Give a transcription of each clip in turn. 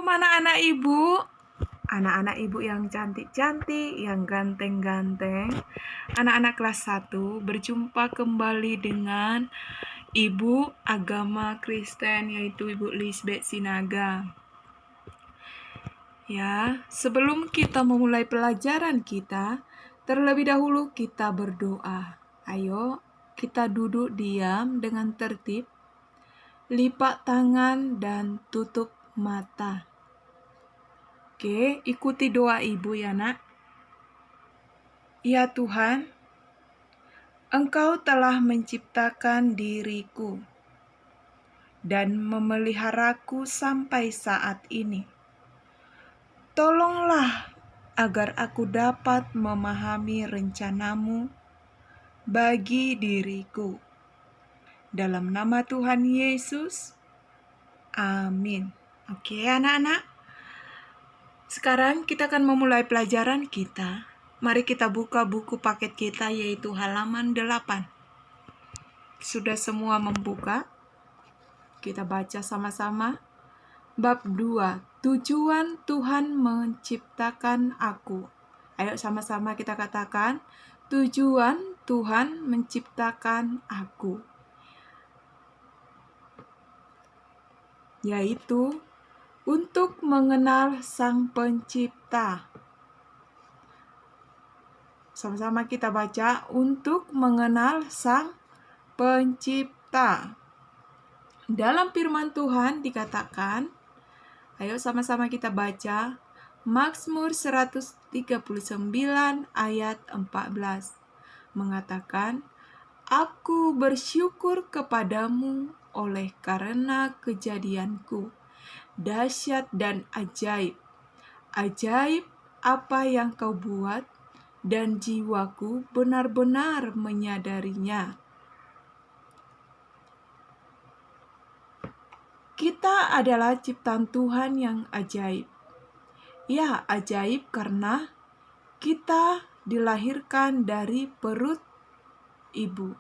Shalom anak-anak ibu. Anak-anak ibu yang cantik-cantik, yang ganteng-ganteng. Anak-anak kelas 1 berjumpa kembali dengan Ibu Agama Kristen, yaitu Ibu Lisbeth Sinaga. Ya, sebelum kita memulai pelajaran kita, terlebih dahulu kita berdoa. Ayo, kita duduk diam dengan tertib, lipat tangan dan tutup mata. Oke, ikuti doa ibu ya nak. Ya Tuhan, Engkau telah menciptakan diriku dan memeliharaku sampai saat ini. Tolonglah agar aku dapat memahami rencanamu bagi diriku. Dalam nama Tuhan Yesus, amin. Oke anak-anak. Sekarang kita akan memulai pelajaran kita. Mari kita buka buku paket kita yaitu halaman 8. Sudah semua membuka? Kita baca sama-sama. Bab 2. Tujuan Tuhan menciptakan aku. Ayo sama-sama kita katakan. Tujuan Tuhan menciptakan aku. Yaitu untuk mengenal Sang Pencipta. Sama-sama kita baca, untuk mengenal Sang Pencipta. Dalam firman Tuhan dikatakan, ayo sama-sama kita baca, Mazmur 139 ayat 14. Mengatakan, Aku bersyukur kepadamu oleh karena kejadianku. Dahsyat dan ajaib. Ajaib apa yang kau buat, dan jiwaku benar-benar menyadarinya. Kita adalah ciptaan Tuhan yang ajaib. Ya, ajaib karena kita dilahirkan dari perut ibu.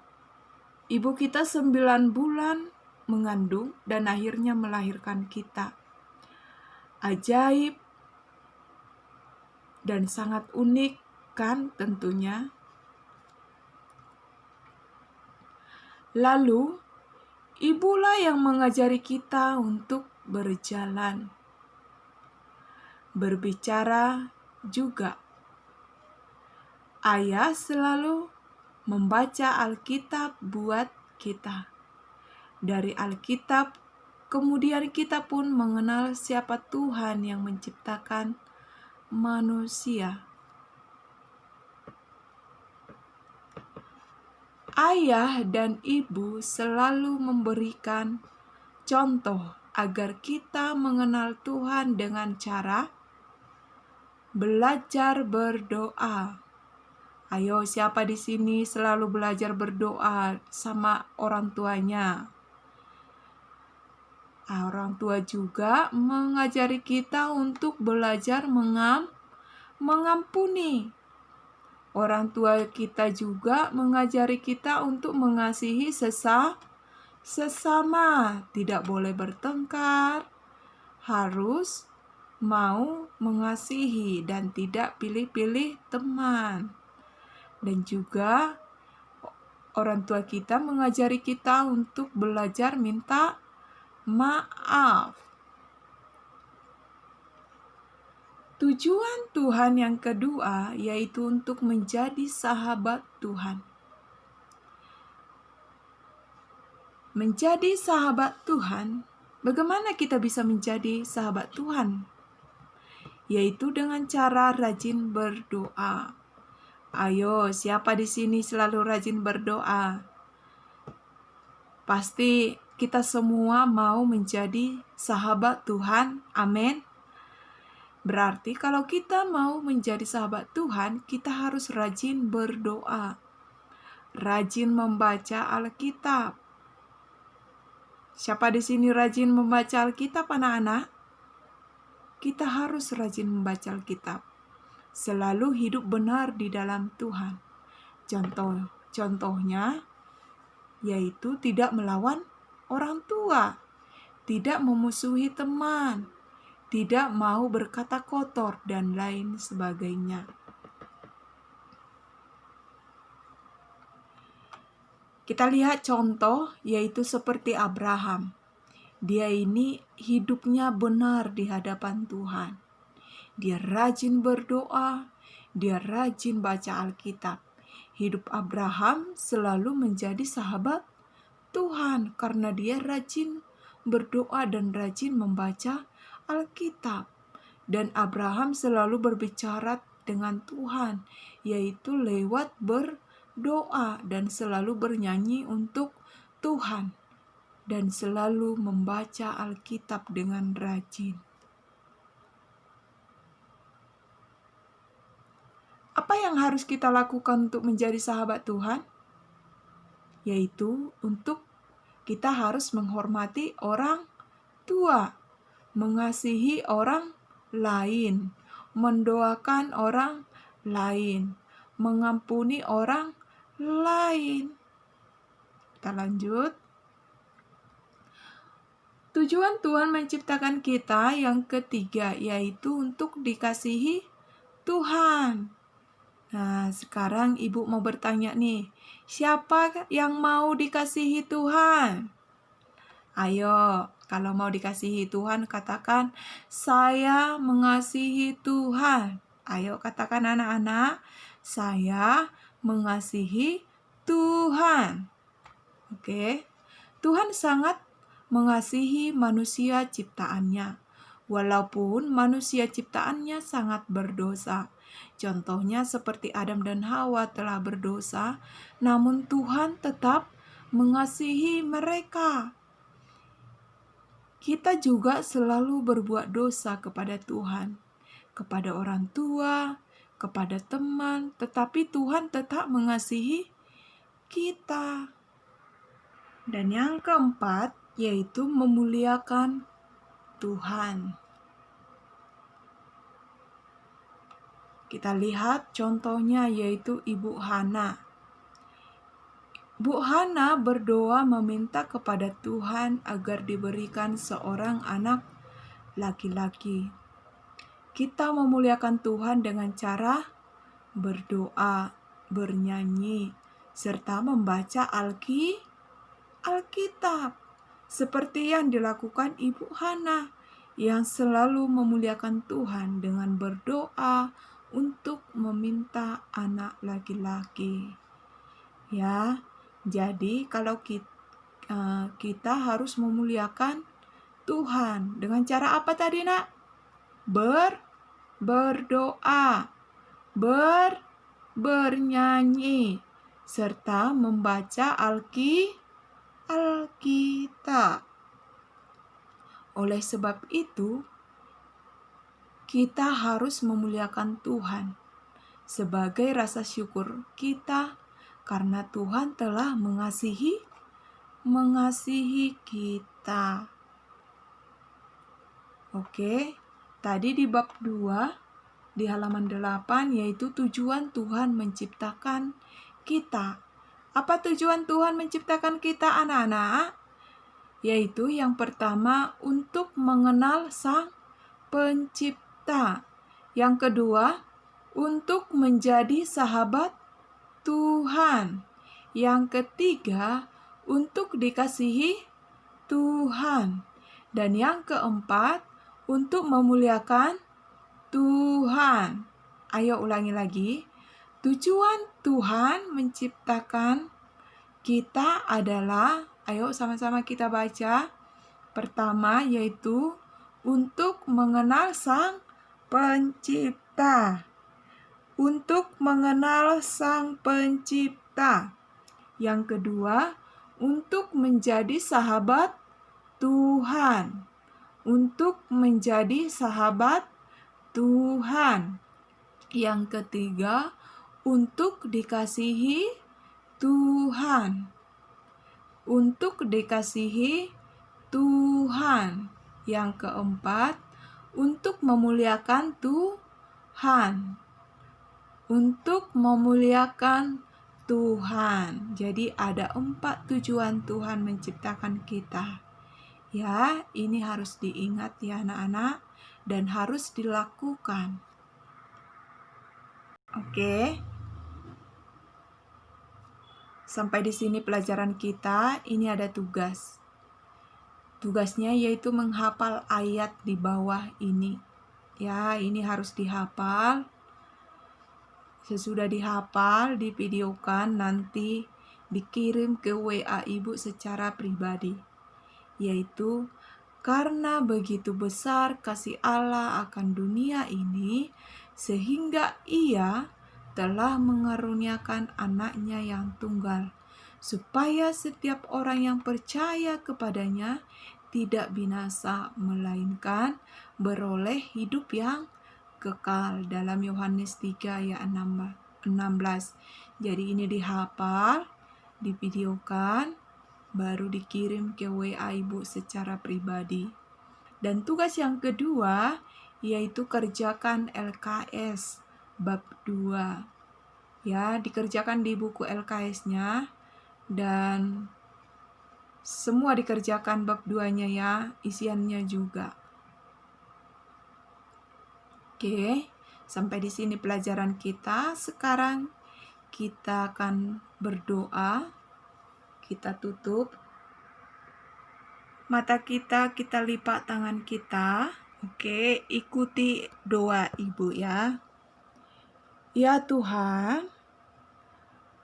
Ibu kita 9 bulan mengandung dan akhirnya melahirkan kita. Ajaib dan sangat unik kan tentunya. Lalu, ibulah yang mengajari kita untuk berjalan. Berbicara juga. Ayah selalu membaca Alkitab buat kita. Dari Alkitab, kemudian kita pun mengenal siapa Tuhan yang menciptakan manusia. Ayah dan ibu selalu memberikan contoh agar kita mengenal Tuhan dengan cara belajar berdoa. Ayo, siapa di sini selalu belajar berdoa sama orang tuanya? Orang tua juga mengajari kita untuk belajar mengampuni. Orang tua kita juga mengajari kita untuk mengasihi sesama. Tidak boleh bertengkar, harus mau mengasihi dan tidak pilih-pilih teman. Dan juga orang tua kita mengajari kita untuk belajar minta maaf. Tujuan Tuhan yang kedua yaitu untuk menjadi sahabat Tuhan. Menjadi sahabat Tuhan, bagaimana kita bisa menjadi sahabat Tuhan? Yaitu dengan cara rajin berdoa. Ayo, siapa di sini selalu rajin berdoa? Pasti kita semua mau menjadi sahabat Tuhan. Amin. Berarti kalau kita mau menjadi sahabat Tuhan, kita harus rajin berdoa. Rajin membaca Alkitab. Siapa di sini rajin membaca Alkitab, anak-anak? Kita harus rajin membaca Alkitab. Selalu hidup benar di dalam Tuhan. Contohnya yaitu tidak melawan orang tua, tidak memusuhi teman, tidak mau berkata kotor, dan lain sebagainya. Kita lihat contoh, yaitu seperti Abraham. Dia ini hidupnya benar di hadapan Tuhan. Dia rajin berdoa, dia rajin baca Alkitab. Hidup Abraham selalu menjadi sahabat Tuhan karena dia rajin berdoa dan rajin membaca Alkitab. Dan Abraham selalu berbicara dengan Tuhan, yaitu lewat berdoa dan selalu bernyanyi untuk Tuhan dan selalu membaca Alkitab dengan rajin. Apa yang harus kita lakukan untuk menjadi sahabat Tuhan? Yaitu untuk kita harus menghormati orang tua, mengasihi orang lain, mendoakan orang lain, mengampuni orang lain. Kita lanjut. Tujuan Tuhan menciptakan kita yang ketiga, yaitu untuk dikasihi Tuhan. Nah, sekarang Ibu mau bertanya nih, siapa yang mau dikasihi Tuhan? Ayo, kalau mau dikasihi Tuhan, katakan, saya mengasihi Tuhan. Ayo katakan anak-anak, saya mengasihi Tuhan. Oke, Tuhan sangat mengasihi manusia ciptaannya, walaupun manusia ciptaannya sangat berdosa. Contohnya seperti Adam dan Hawa telah berdosa, namun Tuhan tetap mengasihi mereka. Kita juga selalu berbuat dosa kepada Tuhan, kepada orang tua, kepada teman, tetapi Tuhan tetap mengasihi kita. Dan yang keempat, yaitu memuliakan Tuhan. Kita lihat contohnya, yaitu Ibu Hana. Bu Hana berdoa meminta kepada Tuhan agar diberikan seorang anak laki-laki. Kita memuliakan Tuhan dengan cara berdoa, bernyanyi, serta membaca Alkitab. Seperti yang dilakukan Ibu Hana yang selalu memuliakan Tuhan dengan berdoa untuk meminta anak laki-laki. Ya, jadi kalau kita harus memuliakan Tuhan dengan cara apa tadi, Nak? Berdoa, bernyanyi, serta membaca Alkitab. Oleh sebab itu, kita harus memuliakan Tuhan sebagai rasa syukur kita karena Tuhan telah mengasihi kita. Oke, tadi di bab 2 di halaman 8, yaitu tujuan Tuhan menciptakan kita. Apa tujuan Tuhan menciptakan kita, anak-anak? Yaitu yang pertama, untuk mengenal Sang Pencipta. Yang kedua, untuk menjadi sahabat Tuhan. Yang ketiga, untuk dikasihi Tuhan. Dan yang keempat, untuk memuliakan Tuhan. Ayo ulangi lagi. Tujuan Tuhan menciptakan kita adalah, ayo sama-sama kita baca. Pertama, yaitu untuk mengenal Sang Pencipta. Untuk mengenal Sang Pencipta. Yang kedua, untuk menjadi sahabat Tuhan. Untuk menjadi sahabat Tuhan. Yang ketiga, untuk dikasihi Tuhan. Untuk dikasihi Tuhan. Yang keempat, untuk memuliakan Tuhan. Untuk memuliakan Tuhan. Jadi ada 4 tujuan Tuhan menciptakan kita. Ya, ini harus diingat ya anak-anak. dan harus dilakukan. Oke. Sampai di sini pelajaran kita. Ini ada tugas. Tugasnya yaitu menghafal ayat di bawah ini. Ya, ini harus dihafal. Sesudah dihafal, divideokan, nanti dikirim ke WA Ibu secara pribadi. Yaitu, karena begitu besar kasih Allah akan dunia ini, sehingga Ia telah mengaruniakan anaknya yang tunggal, supaya setiap orang yang percaya kepadanya tidak binasa, melainkan beroleh hidup yang kekal. Dalam Yohanes 3 ayat 16. Jadi ini dihafal, divideokan, baru dikirim ke WA Ibu secara pribadi. Dan tugas yang kedua yaitu kerjakan LKS bab 2. Ya, dikerjakan di buku LKS-nya dan semua dikerjakan bab 2-nya ya, isiannya juga. Oke, sampai di sini pelajaran kita. Sekarang kita akan berdoa. Kita tutup mata kita lipat tangan kita. Oke, ikuti doa Ibu ya. Ya Tuhan,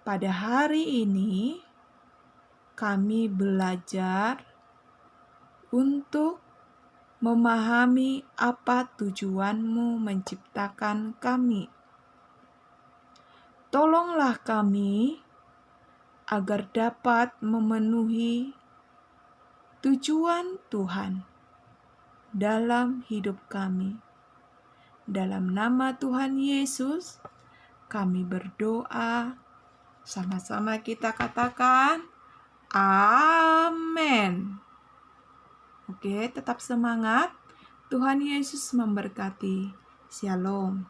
pada hari ini kami belajar untuk memahami apa tujuan-Mu menciptakan kami. Tolonglah kami agar dapat memenuhi tujuan Tuhan dalam hidup kami. Dalam nama Tuhan Yesus, kami berdoa. Sama-sama kita katakan, amin. Oke, tetap semangat. Tuhan Yesus memberkati. Shalom.